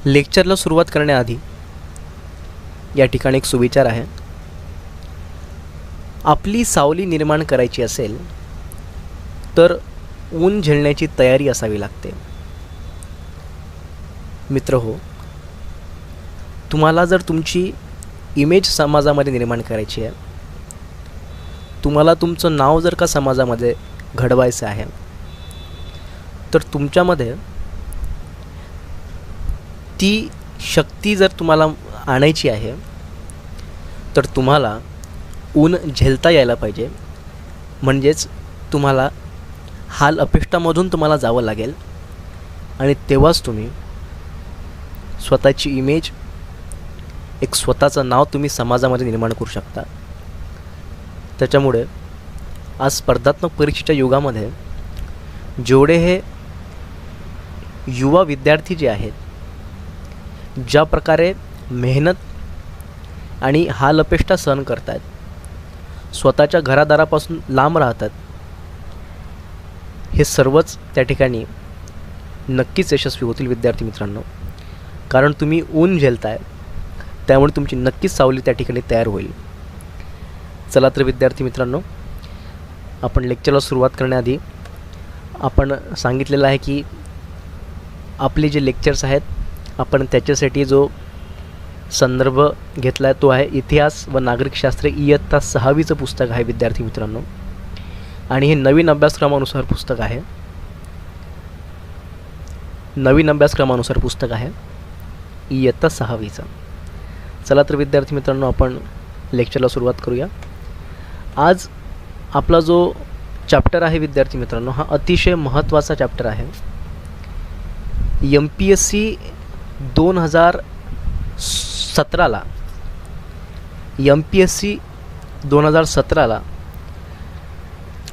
लेक्चरला सुरुवात करण्याआधी या ठिकाणी एक सुविचार आहे. आपली सावली निर्माण करायची असेल तर ऊन झेलण्याची तयारी असावी लागते. मित्र हो, तुम्हाला जर तुमची इमेज समाजामध्ये निर्माण करायची आहे, तुम्हाला तुमचं नाव जर का समाजामध्ये घडवायचं आहे, तर तुमच्यामध्ये ती शक्ती जर तुम्हाला आणायची आहे, तर तुम्हाला ऊन झेलता यायला पाहिजे. म्हणजेच तुम्हाला हाल अपेष्टामधून तुम्हाला जावं लागेल आणि तेव्हाच तुम्ही स्वतःची इमेज, एक स्वतःचं नाव तुम्ही समाजामध्ये निर्माण करू शकता. त्याच्यामुळे आज स्पर्धात्मक परीक्षेच्या युगामध्ये जेवढे हे युवा विद्यार्थी जे आहेत, ज्या प्रकारे मेहनत आणि हाल अपेष्टा सहन करतात, स्वतःच्या घरादारापासून लांब राहतात, हे सर्वच त्या ठिकाणी नक्कीच यशस्वी होतील विद्यार्थी मित्रांनो. कारण तुम्ही ऊन झेलताय, त्यामुळे तुमची नक्कीच सावली त्या ठिकाणी तयार होईल. चला तर विद्यार्थी मित्रांनो, आपण लेक्चरला सुरुवात करण्याआधी आपण सांगितलेलं आहे की आपले जे लेक्चर्स आहेत, आपण त्याच्यासाठी जो संदर्भ घेतला आहे तो आहे इतिहास व नागरिकशास्त्र इयत्ता 6वीचं पुस्तक आहे विद्यार्थी मित्रांनो. आणि हे नवीन अभ्यासक्रमानुसार पुस्तक आहे. इयत्ता 6वीचं. चला तर विद्यार्थी मित्रांनो, आपण लेक्चरला सुरुवात करूया. आज आपला जो चॅप्टर आहे विद्यार्थी मित्रांनो, हा अतिशय महत्त्वाचा चॅप्टर आहे. MPSC 2017ला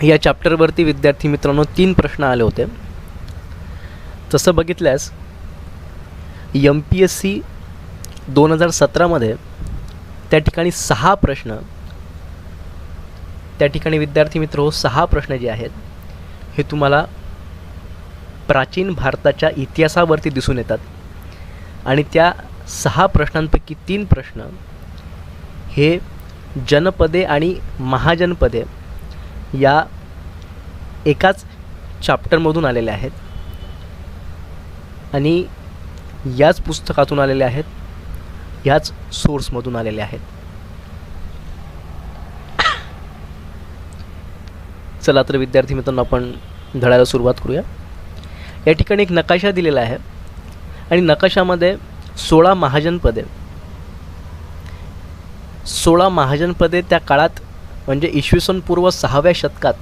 या चॅप्टरवरती विद्यार्थी मित्रांनो 3 प्रश्न आले होते. तसं बघितल्यास MPSC 2017मध्ये त्या ठिकाणी 6 प्रश्न, त्या ठिकाणी विद्यार्थी मित्र 6 प्रश्न जे आहेत हे तुम्हाला प्राचीन भारताच्या इतिहासावरती दिसून येतात. आणि त्या 6 प्रश्नांपैकी 3 प्रश्न हे जनपदे आणि महाजनपदे या एकाच चॅप्टरमधून आलेले आहेत आणि याच पुस्तकातून आलेले आहेत, याच सोर्समधून आलेले आहेत. चला तर विद्यार्थी मित्रांनो, आपण धड्याला सुरुवात करूया. या ठिकाणी एक नकाशा दिलेला आहे आणि नकाशामध्ये 16 महाजनपदे त्या काळात, म्हणजे इसवी सन पूर्व 6व्या शतकात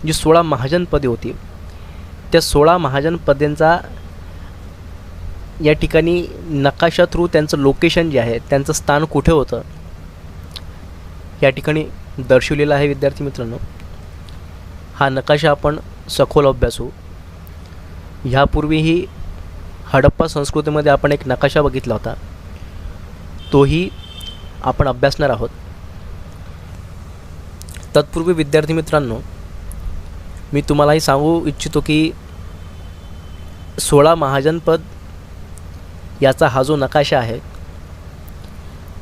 जी 16 महाजनपदे होती, त्या 16 महाजनपदेंचा या ठिकाणी नकाशा थ्रू त्यांचं लोकेशन जे आहे, त्यांचं स्थान कुठे होतं या ठिकाणी दर्शवलेलं आहे विद्यार्थी मित्रांनो. हा नकाशा आपण सखोल अभ्यासू. ह्यापूर्वीही हडप्पा संस्कृतीमध्ये आपण एक नकाशा बघितला होता, तोही आपण अभ्यासणार आहोत. तत्पूर्वी विद्यार्थी मित्रांनो, मी तुम्हालाही सांगू इच्छितो की 16 महाजनपद याचा हा जो नकाशा आहे,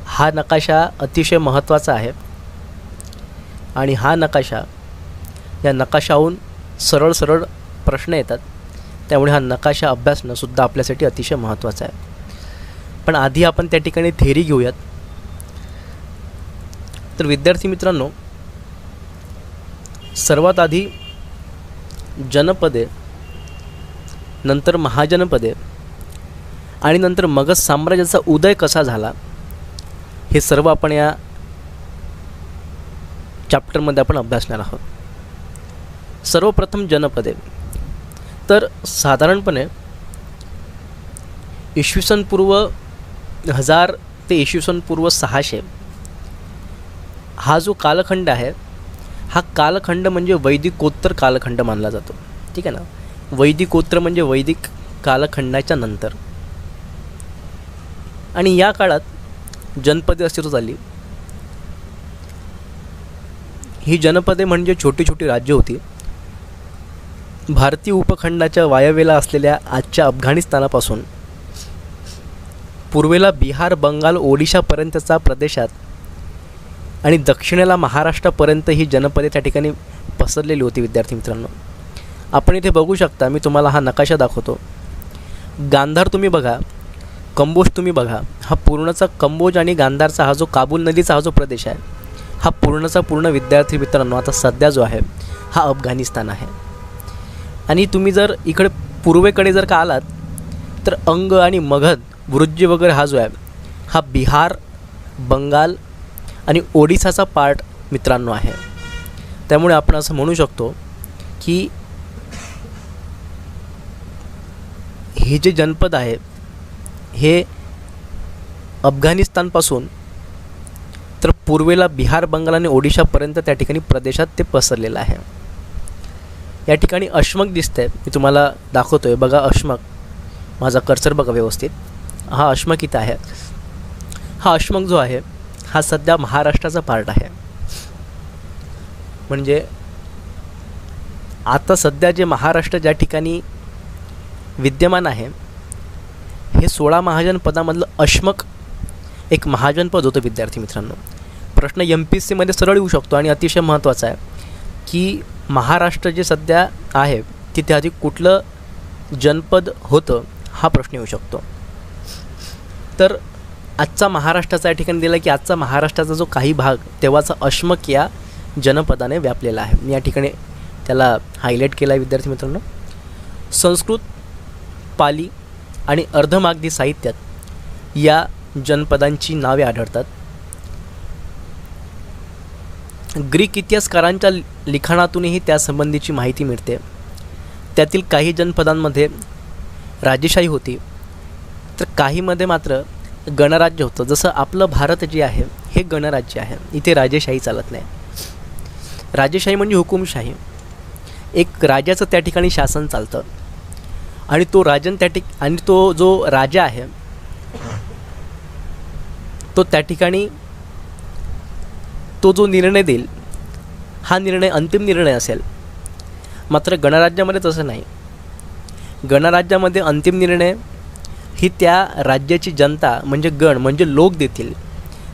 हा नकाशा अतिशय महत्त्वाचा आहे. आणि हा नकाशा, या नकाशाहून सरळ सरळ प्रश्न येतात, त्यामुळे हा नकाशा अभ्यासणंसुद्धा आपल्यासाठी अतिशय महत्त्वाचं आहे. पण आधी आपण त्या ठिकाणी थेअरी घेऊयात. तर विद्यार्थी मित्रांनो, सर्वात आधी जनपदे, नंतर महाजनपदे आणि नंतर मगध साम्राज्याचा उदय कसा झाला, हे सर्व आपण या चॅप्टरमध्ये आपण अभ्यासणार आहोत. सर्वप्रथम जनपदे. तर साधारणपणे इसवी सन पूर्व 1000 ते इसवी सन पूर्व 600 हा जो कालखंड आहे, हा कालखंड म्हणजे वैदिकोत्तर कालखंड मानला जातो. ठीक आहे ना. वैदिकोत्तर म्हणजे वैदिक कालखंडाच्या नंतर. आणि या काळात जनपदे अस्तित्वात आली. ही जनपदे म्हणजे छोटी छोटी राज्य होती. भारतीय उपखंडाच्या वायव्येला असलेल्या आजच्या अफगाणिस्तानापासून पूर्वेला बिहार, बंगाल, ओडिशापर्यंतचा प्रदेशात आणि दक्षिणेला महाराष्ट्रापर्यंत ही जनपदे त्या ठिकाणी पसरलेली होती. विद्यार्थी मित्रांनो, आपण इथे बघू शकता, मी तुम्हाला हा नकाशा दाखवतो. गांधार तुम्ही बघा, कंबोज तुम्ही बघा. हा पूर्णचा कंबोज आणि गांधारचा हा जो काबूल नदीचा हा जो प्रदेश आहे, हा पूर्णचा पूर्ण विद्यार्थी मित्रांनो आता सध्या जो आहे हा अफगाणिस्तान आहे. आणि तुम्ही जर इकडे पूर्वेकडे जर का आलात तर अंग आणि मगध, वृज्य वगैरे हा जो आहे हा बिहार, बंगाल आणि ओडिसाचा पार्ट मित्रांनो आहे. त्यामुळे आपण असं म्हणू शकतो की हे जे जनपद आहे हे अफगाणिस्तानपासून तर पूर्वेला बिहार, बंगाल आणि ओडिशापर्यंत त्या ठिकाणी प्रदेशात ते पसरलेलं आहे. या ठिकाणी अश्मक दिसतंय, मी तुम्हाला दाखवतो आहे बघा. अश्मक, माझा कर्सर बघा व्यवस्थित. हा अश्मक इथं आहे. हा अश्मक जो आहे हा सध्या महाराष्ट्राचा पार्ट आहे. म्हणजे आता सध्या जे महाराष्ट्र ज्या ठिकाणी विद्यमान आहे हे 16 महाजनपदामधलं अश्मक एक महाजनपद होतं. विद्यार्थी मित्रांनो, प्रश्न MPSCमध्ये सरळ येऊ शकतो आणि अतिशय महत्त्वाचा आहे की महाराष्ट्र जे सध्या आहे तिथे आधी कुठलं जनपद होतं हा प्रश्न येऊ शकतो. तर आजचा महाराष्ट्राचा या ठिकाणी दिला की आजचा महाराष्ट्राचा जो काही भाग तेव्हाचा अश्मक या जनपदाने व्यापलेला आहे. मी या ठिकाणी त्याला हायलाईट केला आहे. विद्यार्थी मित्रांनो, संस्कृत, पाली आणि अर्धमागधी साहित्यात या जनपदांची नावे आढळतात. ग्रीक इतिहासकारांच्या लिखाणातूनही त्यासंबंधीची माहिती मिळते. त्यातील काही जनपदांमध्ये राजेशाही होती तर काहीमध्ये मात्र गणराज्य होतं. जसं आपलं भारत जे आहे हे गणराज्य आहे, इथे राजेशाही चालत नाही. राजेशाही म्हणजे हुकुमशाही, एक राजाचं त्या ठिकाणी शासन चालतं आणि तो राजन आणि तो जो राजा आहे तो त्या ठिकाणी तो जो निर्णय देईल हा निर्णय अंतिम निर्णय असेल. मात्र गणराज्यामध्ये तसं नाही. गणराज्यामध्ये अंतिम निर्णय ही त्या राज्याची जनता म्हणजे गण म्हणजे लोक देतील.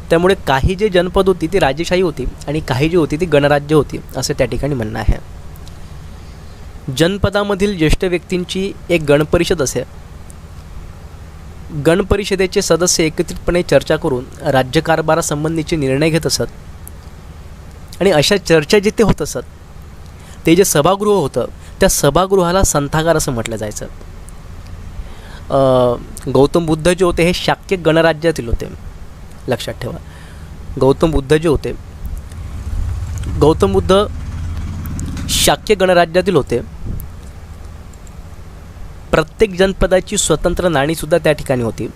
त्यामुळे काही जे जनपद होती ती राजेशाही होती आणि काही जी होती ती गणराज्य होती असं त्या ठिकाणी म्हणणं आहे. जनपदामधील ज्येष्ठ व्यक्तींची एक गणपरिषद असे. गणपरिषदेचे सदस्य एकत्रितपणे चर्चा करून राज्यकारभारासंबंधीचे निर्णय घेत असत आणि अशा चर्चा जिथे होत असत ते जे सभागृह होतं त्या सभागृहाला संथागार असं म्हटलं जायचं. गौतम बुद्ध जे होते हे शाक्य गणराज्यातील होते, लक्षात ठेवा. गौतम बुद्ध जे होते, गौतम बुद्ध शाक्य गणराज्यातील होते. प्रत्येक जनपदाची स्वतंत्र नाणीसुद्धा त्या ठिकाणी होती.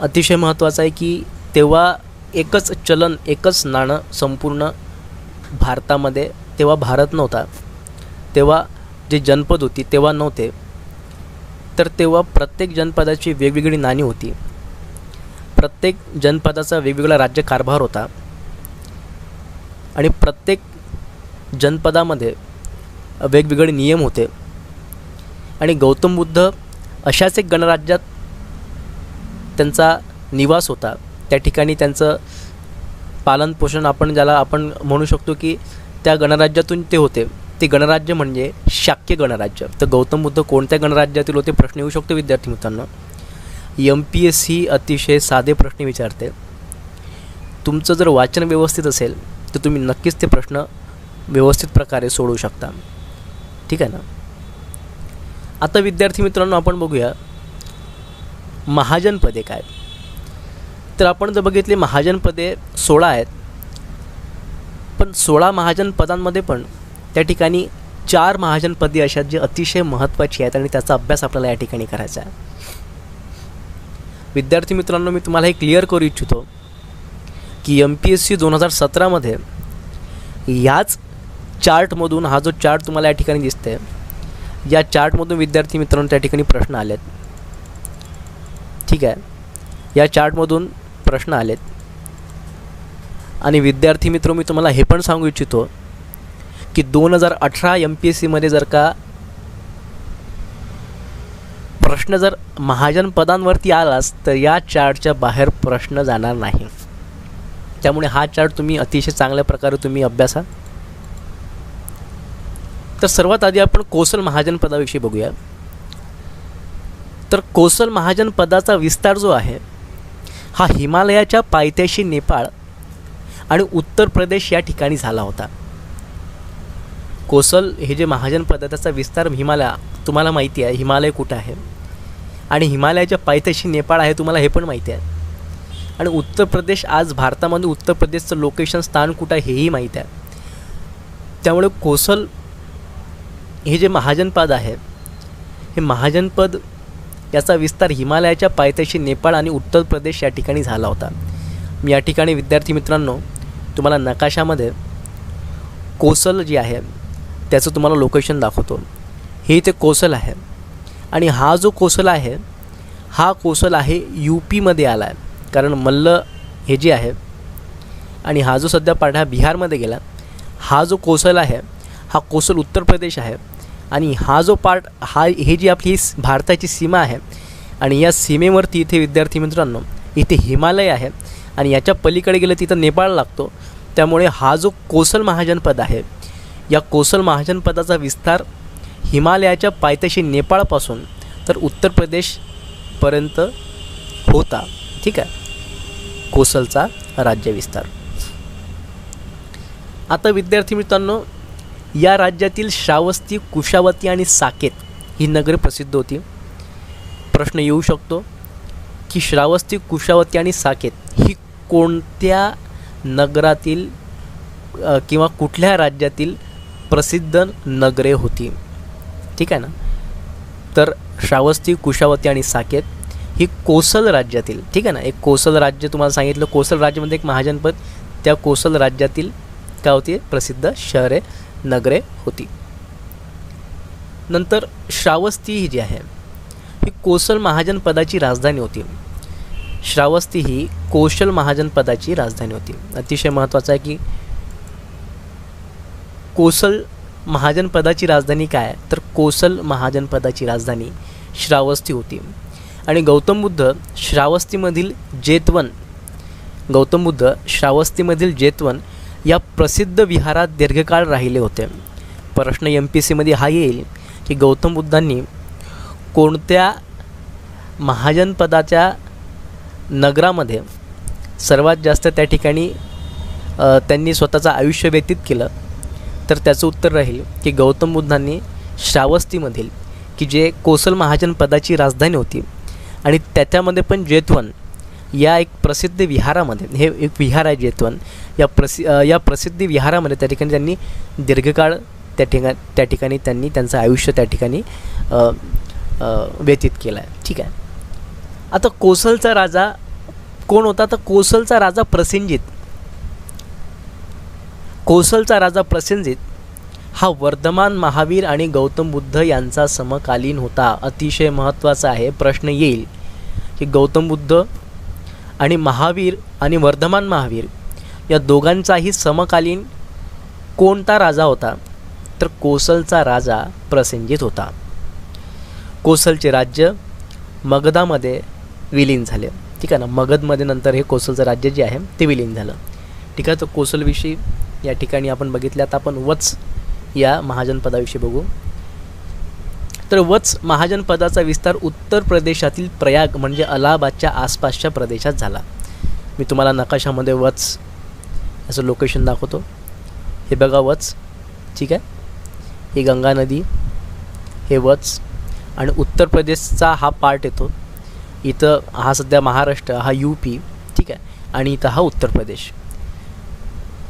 अतिशय महत्त्वाचं आहे की तेव्हा एकच चलन, एकच नाणं संपूर्ण भारतामध्ये. तेव्हा भारत नव्हता, तेव्हा जे जनपद होती तेव्हा नव्हते. तर तेव्हा प्रत्येक जनपदाची वेगवेगळी नाणी होती. प्रत्येक जनपदाचा वेगवेगळा राज्यकारभार होता आणि प्रत्येक जनपदामध्ये वेगवेगळे नियम होते. आणि गौतम बुद्ध अशाच एक गणराज्यात त्यांचा निवास होता. त्या ठिकाणी त्यांचं पालनपोषण आपण ज्याला आपण म्हणू शकतो की त्या गणराज्यातून ते होते. ते गणराज्य म्हणजे शाक्य गणराज्य. तर गौतम बुद्ध कोणत्या गणराज्यातील होते प्रश्न येऊ शकतो. विद्यार्थी मित्रांनो, MPSC अतिशय साधे प्रश्न विचारते. तुमचं जर वाचन व्यवस्थित असेल तर तुम्ही नक्कीच ते प्रश्न व्यवस्थित प्रकारे सोडवू शकता. ठीक आहे ना. आता विद्यार्थी मित्रांनो आपण बघूया महाजनपदे काय. तर आपण जर बघितले महाजनपदे 16 आहेत, पण 16 महाजनपदांमध्ये पण त्या ठिकाणी 4 महाजनपदे अशा जी अतिशय महत्त्वाची आहेत आणि त्याचा अभ्यास आपल्याला या ठिकाणी करायचा आहे. विद्यार्थी मित्रांनो, मी तुम्हाला हे क्लिअर करू इच्छितो की MPSC 2017मध्ये याच चार्टमधून, हा जो चार्ट तुम्हाला या ठिकाणी दिसते, या चार्टमधून विद्यार्थी मित्रांनो त्या ठिकाणी प्रश्न आलेत. ठीक आहे, या चार्टमधून प्रश्न आलेत. आणि विद्यार्थी मित्र, मी तुम्हाला हे पण सांगू इच्छितो की 2018 MPSCमध्ये जर का प्रश्न जर महाजन पदांवरती आलाच तर या चार्टच्या बाहेर प्रश्न जाणार नाही. त्यामुळे हा चार्ट तुम्ही अतिशय चांगल्या प्रकारे तुम्ही अभ्यासा. तर सर्वात आधी आपण कोसल महाजन पदाविषयी बघूया. तर कोसल महाजन पदाचा विस्तार जो आहे हा हिमालयाच्या पायथ्याशी नेपाळ आणि उत्तर प्रदेश या ठिकाणी झाला होता. कोसल हे जे महाजन पद त्याचा विस्तार तुम्हाला माहिती आहे हिमालय कुठं आहे आणि हिमालयाच्या पायथ्याशी नेपाळ आहे तुम्हाला हे पण माहिती आहे. आणि उत्तर प्रदेश आज भारतामध्ये उत्तर प्रदेशचं लोकेशन स्थान कुठं आहे हेही माहीत आहे. त्यामुळे कोसल हे जे महाजनपद आहे हे महाजनपद याचा विस्तार हिमालयाच्या पायथ्याशी नेपाळ आणि उत्तर प्रदेश या ठिकाणी झाला होता. मी या ठिकाणी विद्यार्थी मित्रांनो तुम्हाला नकाशामध्ये कोसल जे आहे त्याचं तुम्हाला लोकेशन दाखवतो. हे इथे कोसल आहे आणि हा जो कोसल आहे हा कोसल आहे UPमध्ये आला आहे. कारण मल्ल हे जे आहे आणि हा जो सध्या पार्ट हा बिहारमध्ये गेला. हा जो कोसल आहे हा कोसल उत्तर प्रदेश आहे आणि हा जो पार्ट हे जी आपली भारताची सीमा आहे आणि या सीमेवरती इथे विद्यार्थी मित्रांनो इथे हिमालय आहे आणि याच्या पलीकडे गेलं तिथं नेपाळ लागतो. त्यामुळे हा जो कोसल महाजनपद आहे या कोसल महाजनपदाचा विस्तार हिमालयाच्या पायथ्याशी नेपाळपासून तर उत्तर प्रदेशपर्यंत होता. ठीक आहे, कोसलचा राज्यविस्तार. आता विद्यार्थी मित्रांनो या राज्यातील श्रावस्ती, कुशावती आणि साकेत ही नगरे प्रसिद्ध होती. प्रश्न येऊ शकतो की श्रावस्ती, कुशावती आणि साकेत ही कोणत्या नगरातील किंवा कुठल्या राज्यातील प्रसिद्ध नगरे होती. ठीक आहे ना. तर श्रावस्ती, कुशावती आणि साकेत ही कोसल राज्यातील, ठीक आहे ना, एक कोसल राज्य तुम्हाला सांगितलं. कोसल राज्यामध्ये एक महाजनपद त्या कोसल राज्यातील काय होती प्रसिद्ध शहरे नगरे होती. नंतर श्रावस्ती ही जी आहे ही कोसल महाजनपदाची राजधानी होती. श्रावस्ती ही कोसल महाजनपदाची राजधानी होती. अतिशय महत्त्वाचं आहे की कोसल महाजनपदाची राजधानी काय आहे तर कोसल महाजनपदाची राजधानी श्रावस्ती होती. आणि गौतम बुद्ध श्रावस्तीमधील जेतवन या प्रसिद्ध विहारात दीर्घकाळ राहिले होते. प्रश्न MPSCमध्ये हा येईल की गौतम बुद्धांनी कोणत्या महाजनपदाच्या नगरामध्ये सर्वात जास्त त्या ठिकाणी त्यांनी स्वतःचं आयुष्य व्यतीत केलं. तर त्याचं उत्तर राहील की गौतम बुद्धांनी श्रावस्तीमधील की जे कोसल महाजनपदाची राजधानी होती आणि त्याच्यामध्ये पण जेतवन या एक प्रसिद्ध विहारामध्ये, हे एक विहार आहे जेतवन, या प्रसिद्ध विहारामध्ये त्या ठिकाणी त्यांनी दीर्घकाळ त्या ठिकाणी त्यांनी त्यांचं आयुष्य त्या ठिकाणी व्यतीत केलं आहे. ठीक आहे. आता कोसलचा राजा कोण होता तर कोसलचा राजा प्रसेनजित हा वर्धमान महावीर आणि गौतम बुद्ध यांचा समकालीन होता. अतिशय महत्त्वाचा आहे. प्रश्न येईल की गौतम बुद्ध आणि महावीर आणि वर्धमान महावीर या दोघांचाही समकालीन कोणता राजा होता तर कोसलचा राजा प्रसेनजित होता. कोसलचे राज्य मगधामध्ये विलीन झाले. ठीक आहे ना. मगधमध्ये नंतर हे कोसलचं राज्य जे आहे ते विलीन झालं. ठीक आहे. तर कोसलविषयी या ठिकाणी आपण बघितलं. आता आपण वत्स या महाजनपदाविषयी बघू. तर वत्स महाजनपदाचा विस्तार उत्तर प्रदेशातील प्रयाग म्हणजे अलाहाबादच्या आसपासच्या प्रदेशात झाला. मी तुम्हाला नकाशामध्ये वत्स याचं लोकेशन दाखवतो. हे बघा वत्स. ठीक आहे. ही गंगा नदी, हे वत्स आणि उत्तर प्रदेशचा हा पार्ट येतो. इथं हा सध्या महाराष्ट्र, हा UP. ठीक आहे. आणि इथं हा उत्तर प्रदेश.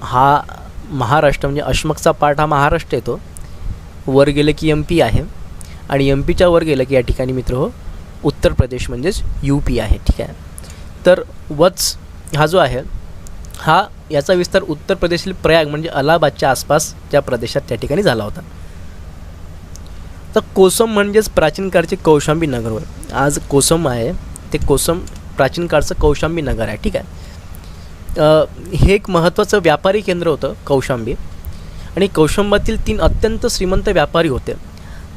हा महाराष्ट्र म्हणजे अशमकचा पार्ट हा महाराष्ट्र येतो. वर गेलं की MP आहे आणि MPच्या वर गेलं की या ठिकाणी मित्र हो उत्तर प्रदेश म्हणजेच UP आहे. ठीक आहे. तर वत्स हा जो आहे हा याचा विस्तार उत्तर प्रदेशातील प्रयाग म्हणजे अलाहाबादच्या आसपासच्या प्रदेशात त्या ठिकाणी झाला होता. तर कोसम म्हणजेच प्राचीन काळचे कौशांबी नगर होय. आज कोसम आहे ते कोसम प्राचीन काळचं कौशांबी नगर आहे. ठीक आहे. हे एक महत्त्वाचं व्यापारी केंद्र होतं कौशांबी आणि कौशांबातील 3 अत्यंत श्रीमंत व्यापारी होते.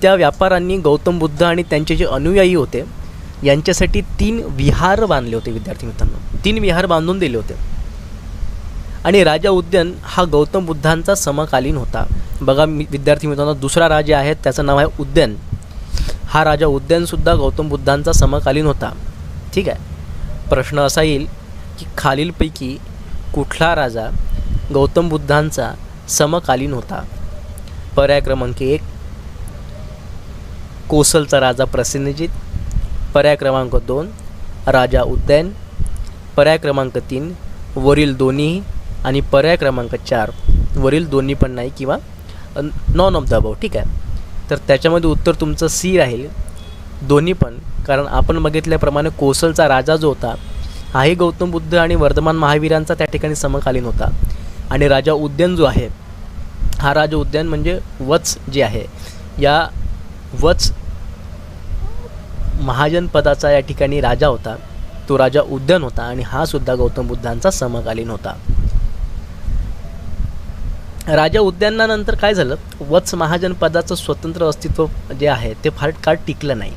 त्या व्यापाऱ्यांनी गौतम बुद्ध आणि त्यांचे जे अनुयायी होते यांच्यासाठी 3 विहार बांधले होते. विद्यार्थी मित्रांनो, 3 विहार बांधून दिले होते. आणि राजा उद्यान हा गौतम बुद्धांचा समकालीन होता. बघा विद्यार्थी मित्रांनो, दुसरा राजा आहे त्याचं नाव आहे उद्यान. हा राजा उद्यानसुद्धा गौतम बुद्धांचा समकालीन होता. ठीक आहे. प्रश्न असा येईल की खालीलपैकी कुठला राजा गौतम बुद्धांचा समकालीन होता? पर्याय क्रमांक 1 कोसलचा राजा प्रसेनजित, पर्याय क्रमांक 2 राजा उद्यान, पर्याय क्रमांक 3 वरील दोन्ही, आणि पर्याय क्रमांक 4 वरील दोन्ही पण नाही किंवा नॉन ऑफ द अबव. ठीक आहे. तर त्याच्यामध्ये उत्तर तुमचं सी राहील, दोन्ही पण. कारण आपण बघितल्याप्रमाणे कोसलचा राजा जो होता हाही गौतम बुद्ध आणि वर्धमान महावीरांचा त्या ठिकाणी समकालीन होता. आणि राजा उद्यान जो आहे हा राजा उद्यान म्हणजे वत्स जे आहे, या वत्स महाजनपदाचा या ठिकाणी राजा होता. तो राजा उद्यान होता आणि हा सुद्धा गौतम बुद्धांचा समकालीन होता. राजा उद्यानानंतर काय झालं, वत्स महाजनपदाचं स्वतंत्र अस्तित्व जे आहे ते फार काळ टिकलं नाही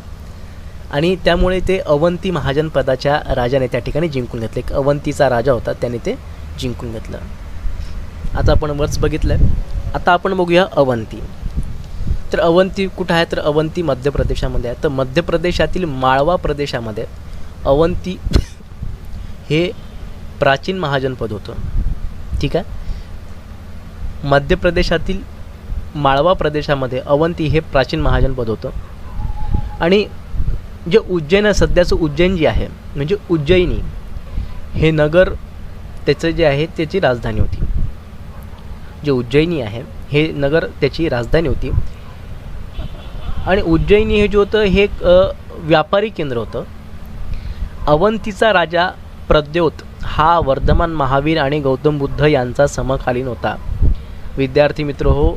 आणि त्यामुळे ते अवंती महाजनपदाच्या राजाने त्या ठिकाणी जिंकून घेतले. एक अवंतीचा राजा होता, त्याने ते जिंकून घेतलं. आता आपण वत्स बघितलं. आता आपण बघूया अवंती. तर अवंती कुठं आहे? तर अवंती मध्य प्रदेशामध्ये आहे. तर मध्य प्रदेशातील माळवा प्रदेशामध्ये अवंती हे प्राचीन महाजनपद होतं. ठीक आहे. मध्य प्रदेशातील माळवा प्रदेशामध्ये अवंती हे प्राचीन महाजनपद होतं. आणि जे उज्जैन आहे, सध्याचं उज्जैन जे आहे म्हणजे उज्जैनी हे नगर त्याचं जे आहे त्याची राजधानी होती. जे उज्जैनी आहे हे नगर त्याची राजधानी होती. आणि उज्जैनी हे जे होतं हे एक व्यापारी केंद्र होतं. अवंतीचा राजा प्रद्योत हा वर्धमान महावीर आणि गौतम बुद्ध यांचा समकालीन होता. विद्यार्थी मित्र हो,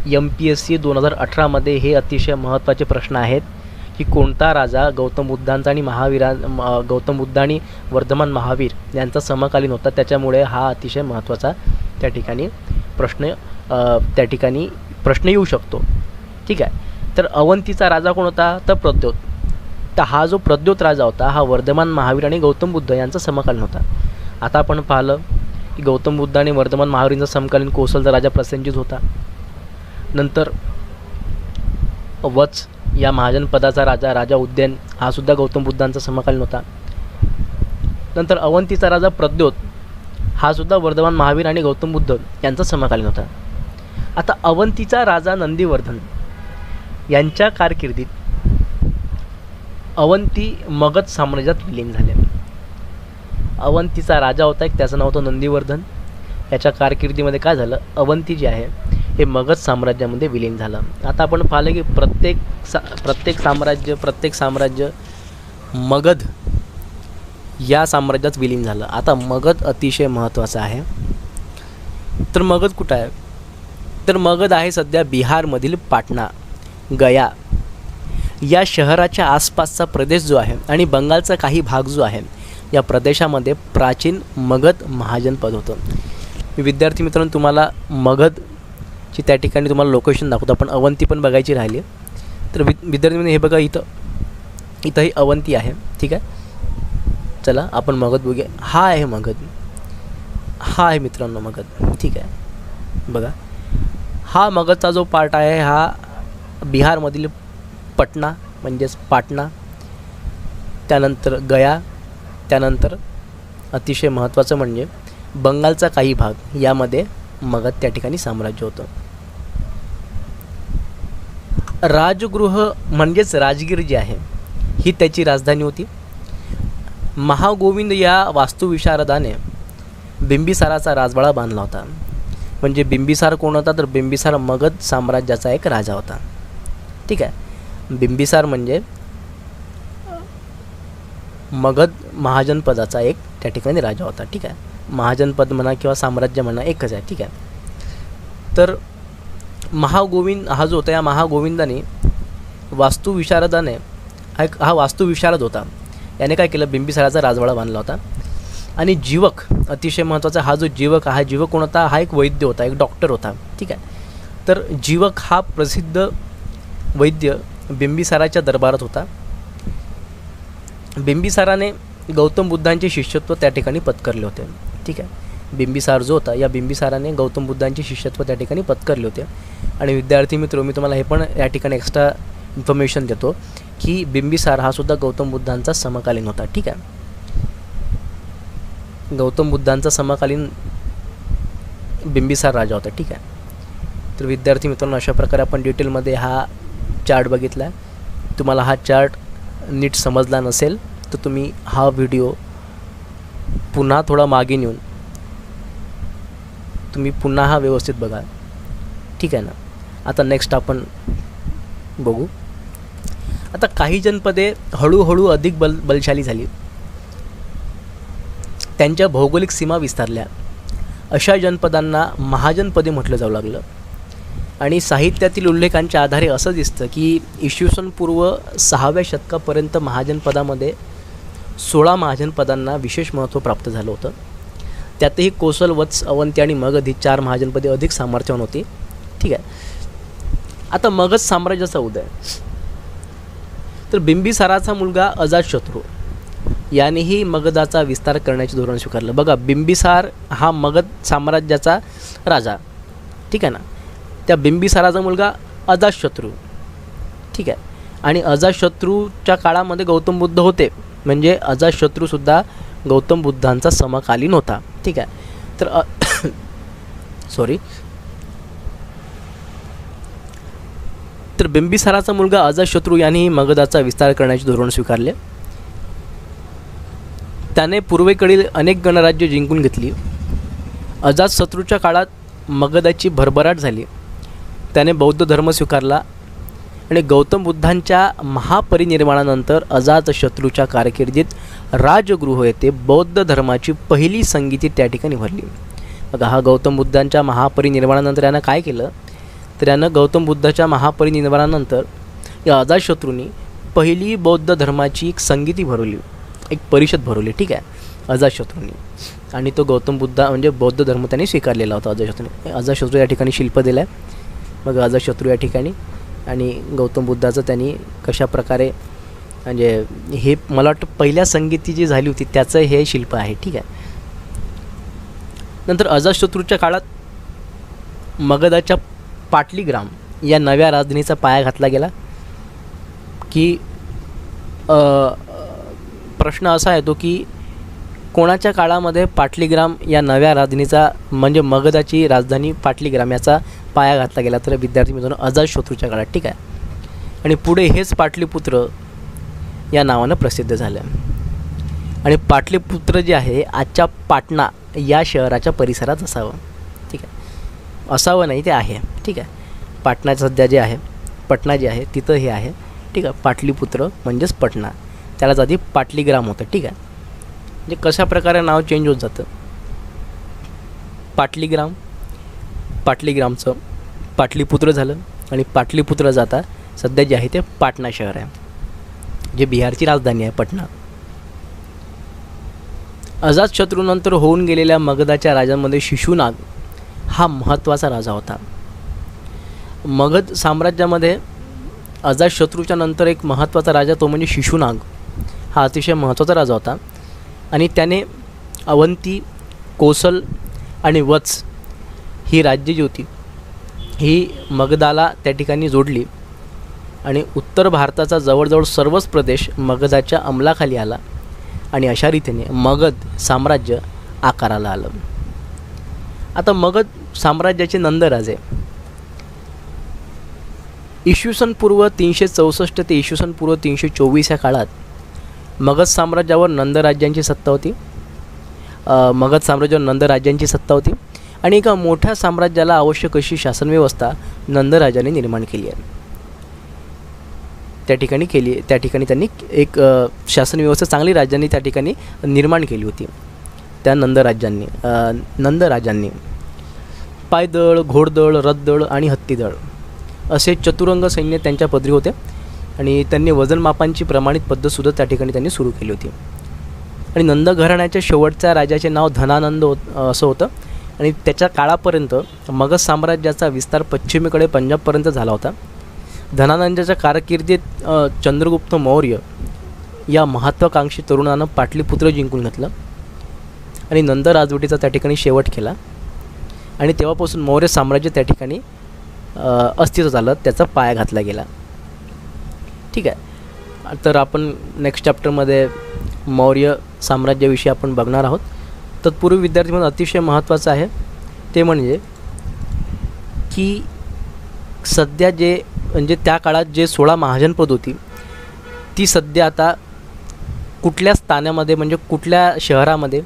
MPSC 2018मध्ये हे अतिशय महत्त्वाचे प्रश्न आहेत की कोणता राजा गौतम बुद्धांचा आणि गौतम बुद्ध आणि वर्धमान महावीर यांचा समकालीन होता. त्याच्यामुळे हा अतिशय महत्त्वाचा त्या ठिकाणी प्रश्न येऊ शकतो. ठीक आहे. तर अवंतीचा राजा कोण होता? तर प्रद्योत. तर हा जो प्रद्योत राजा होता हा वर्धमान महावीर आणि गौतम बुद्ध यांचा समकालीन होता. आता आपण पाहिलं की गौतम बुद्ध आणि वर्धमान महावीरांचा समकालीन कोसलचा राजा प्रसेनजित होता. नंतर वत्स या महाजनपदाचा राजा उद्यान हा सुद्धा गौतम बुद्धांचा समकालीन होता. नंतर अवंतीचा राजा प्रद्योत हा सुद्धा वर्धमान महावीर आणि गौतम बुद्ध यांचा समकालीन होता. आता अवंतीचा राजा नंदीवर्धन यांच्या कारकिर्दीत अवंती मगध साम्राज्यात विलीन झाले. अवंतीचा राजा होता एक, त्याचं नाव होतं नंदीवर्धन. याच्या कारकिर्दीमध्ये काय झालं, अवंती जे आहे हे मगध साम्राज्यामध्ये विलीन झालं. आता आपण पाहिलं की प्रत्येक साम्राज्य मगध या साम्राज्यात विलीन झालं. आता मगध अतिशय महत्त्वाचं आहे. तर मगध कुठं आहे? तर मगध आहे सध्या बिहारमधील पाटणा, गया या शहराच्या आसपासचा प्रदेश जो आहे आणि बंगालचा काही भाग जो आहे या प्रदेशामध्ये प्राचीन मगध महाजनपद होतं. विद्यार्थी मित्रांनो, तुम्हाला मगधची त्या ठिकाणी तुम्हाला लोकेशन दाखवतो. आपण अवंती पण बघायची राहिली. तर विद्यार्थी हे बघा, इथंही अवंती आहे. ठीक आहे. चला आपण मगध बघूया. हा आहे मगध, हा आहे मित्रांनो मगध. ठीक आहे. बघा, हा मगधचा जो पार्ट आहे हा बिहारमधील पटना म्हणजेच पाटणा, त्यानंतर गया, त्यानंतर अतिशय महत्त्वाचं म्हणजे बंगालचा काही भाग यामध्ये मगध त्या ठिकाणी साम्राज्य होतं. राजगृह म्हणजेच राजगीर जी आहे ही त्याची राजधानी होती. महागोविंद या वास्तुविशारदाने बिंबिसाराचा राजवाडा बांधला होता. म्हणजे बिंबिसार कोण होता? तर बिंबिसार मगध साम्राज्याचा एक राजा होता. ठीक आहे. बिंबिसार म्हणजे मगध महाजनपदाचा एक त्या ठिकाणी राजा होता. ठीक आहे. महाजनपद म्हणा किंवा साम्राज्य म्हणा एकच आहे. ठीक आहे. तर महागोविंद हा जो होता, या महागोविंदाने वास्तुविशारदाने हा वास्तुविशारद होता. याने काय केलं, बिंबिसाराचा राजवाडा बांधला होता. आणि जीवक अतिशय महत्त्वाचा, हा जो जीवक हा जीवक कोण होता? हा एक वैद्य होता, एक डॉक्टर होता. ठीक आहे. तर जीवक हा प्रसिद्ध वैद्य बिंबिसाराच्या दरबारात होता. बिंबिसाराने गौतम बुद्धांचे शिष्यत्व त्या ठिकाणी पत्करले होते. ठीक आहे. बिंबिसार जो होता, या बिंबिसाराने गौतम बुद्धांचे शिष्यत्व त्या ठिकाणी पत्करले होते. आणि विद्यार्थी मित्र, मी तुम्हाला हे पण या ठिकाणी एक्स्ट्रा इन्फॉर्मेशन देतो की बिंबिसार हा सुद्धा गौतम बुद्धांचा समकालीन होता. ठीक आहे. गौतम बुद्धांचा समकालीन बिंबिसार राजा होता. ठीक आहे. तर विद्यार्थी मित्रांनो, अशा प्रकारे आपण डिटेलमध्ये हा चार्ट बघितला आहे. तुम्हाला हा चार्ट नीट समजला नसेल तर तुम्ही हा व्हिडिओ पुन्हा थोडा मागे नेऊन तुम्ही पुन्हा हा व्यवस्थित बघा. ठीक आहे ना. आता नेक्स्ट आपण बघू. आता काही जनपदे हळूहळू अधिक बलशाली झाली, त्यांच्या भौगोलिक सीमा विस्तारल्या. अशा जनपदांना महाजनपदे म्हटलं जाऊ लागलं. आणि साहित्यातील उल्लेखांच्या आधारे असं दिसतं की इसवी सन पूर्व 6व्या शतकापर्यंत महाजनपदामध्ये 16 महाजनपदांना विशेष महत्त्व प्राप्त झालं होतं. त्यातही कोसल, वत्स, अवंती आणि मगध ही 4 महाजनपदे अधिक सामर्थ्यवान होती. ठीक आहे. आता मगध साम्राज्याचा उदय. तर बिंबिसाराचा मुलगा अजातशत्रू यानेही मगधाचा विस्तार करण्याचे धोरण स्वीकारलं. बघा, बिंबिसार हा मगध साम्राज्याचा राजा. ठीक आहे ना. त्या बिंबिसाराचा मुलगा अजातशत्रू. ठीक आहे. आणि अजातशत्रूच्या काळामध्ये गौतम बुद्ध होते, म्हणजे अजातशत्रूसुद्धा गौतम बुद्धांचा समकालीन होता. ठीक आहे. तर तर बिंबिसाराचा मुलगा अजातशत्रू यानेही मगधाचा विस्तार करण्याचे धोरण स्वीकारले. त्याने पूर्वेकडील अनेक गणराज्ये जिंकून घेतली. अजातशत्रूच्या काळात मगधाची भरभराट झाली. त्याने बौद्ध धर्म स्वीकारला आणि गौतम बुद्धांच्या महापरिनिर्वाणानंतर अजातशत्रूच्या कारकिर्दीत राजगृह येथे बौद्ध धर्माची पहिली संगीती त्या ठिकाणी भरली. बघा, हा गौतम बुद्धांच्या महापरिनिर्वाणानंतर यानं काय केलं, तर यानं गौतम बुद्धाच्या महापरिनिर्वाणानंतर या अजातशत्रूंनी पहिली बौद्ध धर्माची एक संगीती भरवली, एक परिषद भरवली. ठीक आहे, अजातशत्रूंनी. आणि तो गौतम बुद्ध म्हणजे बौद्ध धर्म त्यांनी स्वीकारलेला होता अजातशत्रूने. अजातशत्रू या ठिकाणी शिल्प दिलं आहे. मग अजातशत्रू या ठिकाणी आणि गौतम बुद्धाचं त्यांनी कशाप्रकारे, म्हणजे हे मला वाटतं पहिल्या संगीती जी झाली होती त्याचं हे शिल्प आहे. ठीक आहे. नंतर अजातशत्रूच्या काळात मगधाच्या पाटलीग्राम या नव्या राजधानीचा पाया घातला गेला. की प्रश्न असा येतो की कोणाच्या काळामध्ये पाटलीग्राम या नव्या राजधानीचा, म्हणजे मगधाची राजधानी पाटलीग्राम याचा पाया घातला गेला, तर विद्यार्थी मित्रांनो अजातशत्रूच्या काळात. ठीक आहे. आणि पुढे हेच पाटलीपुत्र या नावानं प्रसिद्ध झालं. आणि पाटलीपुत्र जे आहे आजच्या पाटणा या शहराच्या परिसरात असावं. ठीक आहे. असावं नाही, ते आहे. ठीक आहे. पाटणा सध्या जे आहे, पटना जे आहे तिथं हे आहे. ठीक आहे. पाटलीपुत्र म्हणजेच पटना, त्यालाच आधी पाटलीग्राम होतं. ठीक आहे. म्हणजे कशा प्रकारे नाव चेंज होत जातं. पाटलीग्राम, पाटलीग्रामचं पाटलीपुत्र झालं आणि पाटलीपुत्र जाता सध्या जे आहे ते पाटणा शहर आहे, जे बिहारची राजधानी आहे पटना. अजातशत्रूनंतर होऊन गेलेल्या मगधाच्या राजांमध्ये शिशुनाग हा महत्त्वाचा राजा होता. मगध साम्राज्यामध्ये अजातशत्रूच्या नंतर एक महत्त्वाचा राजा, तो म्हणजे शिशुनाग हा अतिशय महत्त्वाचा राजा होता. आणि त्याने अवंती, कोसल आणि वत्स ही राज्ये जी होती ही मगधाला त्या ठिकाणी जोडली. आणि उत्तर भारताचा जवळजवळ सर्वच प्रदेश मगधाच्या अंमलाखाली आला. आणि अशा रीतीने मगध साम्राज्य आकाराला आलं. आता मगध साम्राज्याचे नंदराजे इसवी सन पूर्व 364 ते इसवी सन पूर्व 324 या काळात मगध साम्राज्यावर नंदराज्यांची सत्ता होती. मगध साम्राज्यावर नंदराज्यांची सत्ता होती. आणि एका मोठ्या साम्राज्याला आवश्यक अशी शासनव्यवस्था नंदराजाने निर्माण केली आहे. त्या ठिकाणी त्यांनी एक शासनव्यवस्था, चांगली राज्यांनी त्या ठिकाणी निर्माण केली होती. त्या नंदराजांनी पायदळ, घोडदळ, रथदळ आणि हत्तीदळ असे चतुरंग सैन्य त्यांच्या पदरी होते. आणि त्यांनी वजनमापांची प्रमाणित पद्धतसुद्धा त्या ठिकाणी त्यांनी सुरू केली होती. आणि नंद घराण्याच्या शेवटच्या राजाचे नाव धनानंद असं होतं. आणि त्याच्या काळापर्यंत मगध साम्राज्याचा विस्तार पश्चिमेकडे पंजाबपर्यंत झाला होता. धनानंदाच्या कारकिर्दीत चंद्रगुप्त मौर्य या महत्त्वाकांक्षी तरुणानं पाटलीपुत्र जिंकून घेतलं आणि नंद राजवटीचा त्या ठिकाणी शेवट केला आणि तेव्हापासून मौर्य साम्राज्य त्या ठिकाणी अस्तित्व झालं, त्याचा पाया घातला गेला. ठीक आहे. तर आपण नेक्स्ट चॅप्टरमध्ये मौर्य साम्राज्याविषयी आपण बघणार आहोत. तत्पूर्वी विद्यार्थी म्हणून अतिशय महत्त्वाचं आहे ते म्हणजे की सध्या जे म्हणजे त्या काळात जे 16 महाजनपद होती ती सध्या आता कुठल्या स्थानामध्ये म्हणजे कुठल्या शहरामध्ये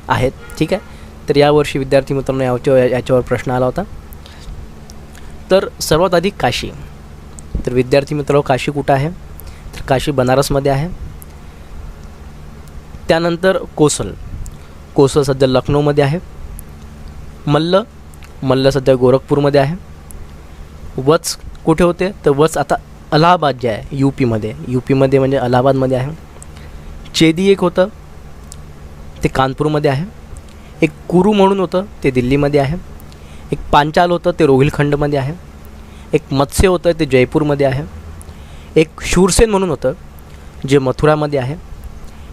आहेत. ठीक आहे. तर यावर्षी विद्यार्थी मित्रांनो याच्यावर प्रश्न आला होता. तर सर्वात आधी काशी. तर विद्यार्थी मित्रांनो काशी कुठं आहे? तर काशी बनारसमध्ये आहे. त्यानंतर कोसल सध्या लखनौमध्ये आहे. मल्ल सध्या गोरखपूरमध्ये आहे. वत्स कुठे होते? तर वत्स आता अलाहाबाद जे आहे यूपीमध्ये म्हणजे अलाहाबादमध्ये आहे. चेदी एक होतं ते कानपूरमध्ये आहे. एक कुरू म्हणून होतं ते दिल्लीमध्ये आहे. एक पांचाल होतं ते रोहिलखंडमध्ये आहे. एक मत्स्य होतं ते जयपूरमध्ये आहे. एक शूरसेन म्हणून होतं जे मथुरामध्ये आहे.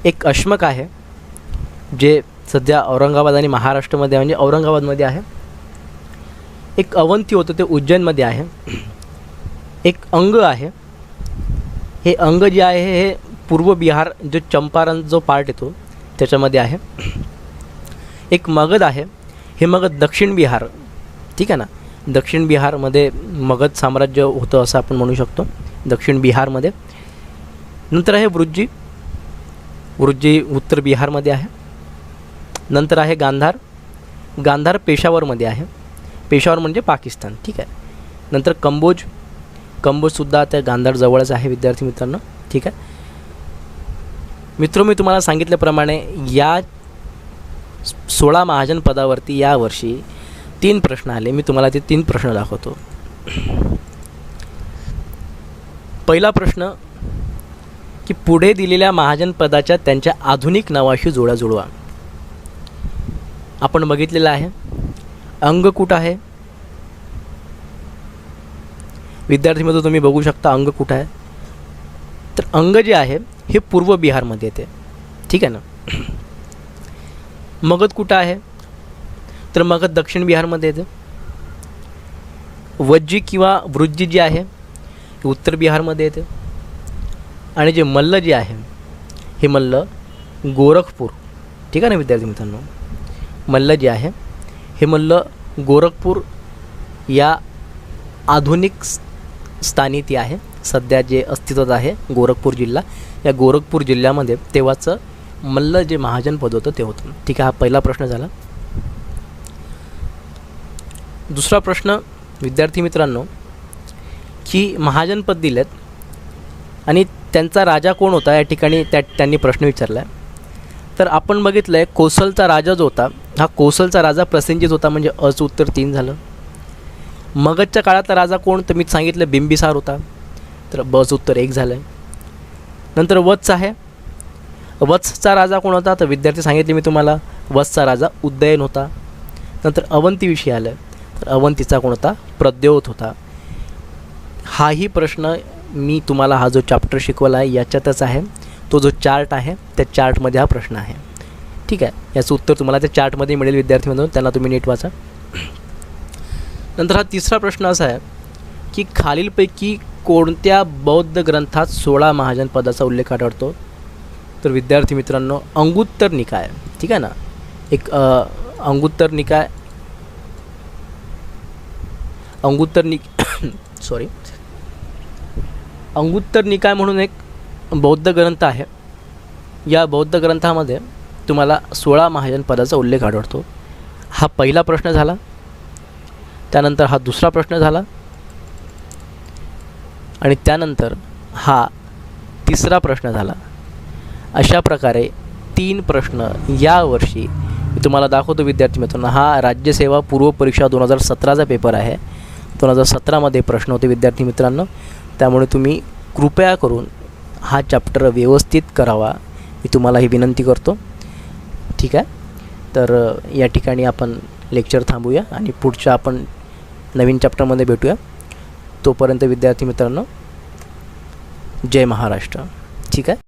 एक अश्मक आहे जे सध्या औरंगाबाद आणि महाराष्ट्रामध्ये म्हणजे औरंगाबादमध्ये आहे. एक अवंती होतं ते उज्जैनमध्ये आहे. एक अंग आहे, हे अंग जे आहे हे पूर्व बिहार जो चंपारण जो पार्ट येतो त्याच्यामध्ये आहे. एक मगध आहे, हे मगध दक्षिण बिहार, ठीक आहे ना, दक्षिण बिहारमध्ये मगध साम्राज्य होतं असं आपण म्हणू शकतो, दक्षिण बिहारमध्ये. नंतर आहे वृज्जी उत्तर बिहारमध्ये आहे. नंतर आहे गांधार पेशावरमध्ये आहे. पेशावर म्हणजे पाकिस्तान, ठीक आहे. नंतर कंबोजसुद्धा त्या गांधार जवळच आहे विद्यार्थी मित्रांनो, ठीक आहे. मी तुम्हाला सांगितल्याप्रमाणे या 16 महाजन पदावरती यावर्षी 3 प्रश्न आले. मी तुम्हाला ते 3 प्रश्न दाखवतो. पहिला प्रश्न की पुढे दिलेल्या महाजन पदाच्या त्यांच्या आधुनिक नावाशी जोड्या जुळवा. आपण बघितलेलं आहे. अंग कुठं आहे विद्यार्थी मित्र, तुम्ही बघू शकता अंग कुठं आहे. तर अंग जे आहे हे पूर्व बिहारमध्ये येते, ठीक आहे ना. मगध कुठं आहे? तर मगध दक्षिण बिहारमध्ये येते. वज्जी किंवा वृज्जी जे आहे हे उत्तर बिहारमध्ये येते. आणि जे मल्ल जे आहे हे मल्ल गोरखपूर, ठीक आहे ना विद्यार्थी मित्रांनो. मल्ल जे आहे हे मल्ल गोरखपूर या आधुनिक स्थानी ती आहे. सध्या जे अस्तित्वात आहे गोरखपूर जिल्हा, या गोरखपूर जिल्ह्यामध्ये तेव्हाचं मल्ल जे महाजनपद होतं ते होतं, ठीक आहे. हा पहिला प्रश्न झाला. दुसरा प्रश्न विद्यार्थी मित्रांनो की महाजनपद दिलेत आणि त्यांचा राजा कोण होता या ठिकाणी त्यांनी प्रश्न विचारला आहे. तर आपण बघितलं आहे कोसलचा राजा जो होता हा कोसलचा राजा प्रसेनजित होता, म्हणजे अच उत्तर 3 झालं. मगधच्या काळातला राजा कोण? तर मी सांगितलं बिंबिसार होता, तर बच उत्तर 1 झालं आहे. नंतर वत्स आहे. वत्सचा राजा कोण होता? तर विद्यार्थी सांगितले मी तुम्हाला वत्सचा राजा उदयन होता. नंतर अवंतीविषयी आलं, तर अवंतीचा कोण होता? प्रद्योत होता. हाही प्रश्न मी तुम्हाला हा जो चॅप्टर शिकवला आहे याच्यातच आहे. तो जो चार्ट आहे त्या चार्टमध्ये हा प्रश्न आहे, ठीक आहे. याचं उत्तर तुम्हाला त्या चार्टमध्ये मिळेल विद्यार्थी म्हणून, त्यांना तुम्ही नीट वाचा. नंतर हा तिसरा प्रश्न असा आहे की खालीलपैकी कोणत्या बौद्ध ग्रंथात 16 महाजन पदाचा उल्लेख आढळतो? तर विद्यार्थी मित्रांनो अंगुत्तर निकाय, ठीक आहे ना, एक अंगुत्तर निकाय म्हणून एक बौद्ध ग्रंथ आहे. या बौद्ध ग्रंथामध्ये तुम्हाला 16 महाजन पदाचा उल्लेख आढळतो. हा पहिला प्रश्न झाला. त्यानंतर हा दुसरा प्रश्न झाला आणि त्यानंतर हा तिसरा प्रश्न झाला. अशा प्रकारे 3 प्रश्न यावर्षी मी तुम्हाला दाखवतो विद्यार्थी मित्रांनो. हा राज्यसेवा पूर्व परीक्षा 2017चा पेपर आहे. 2017मध्ये प्रश्न होते विद्यार्थी मित्रांनो, त्यामुळे तुम्ही कृपया करून हा चॅप्टर व्यवस्थित करावा मी तुम्हाला ही विनंती करतो, ठीक आहे. तर या ठिकाणी आपण लेक्चर थांबूया आणि पुढच्या आपण नवीन चॅप्टरमध्ये भेटूया. तोपर्यंत विद्यार्थी मित्रांनो, जय महाराष्ट्र. ठीक आहे.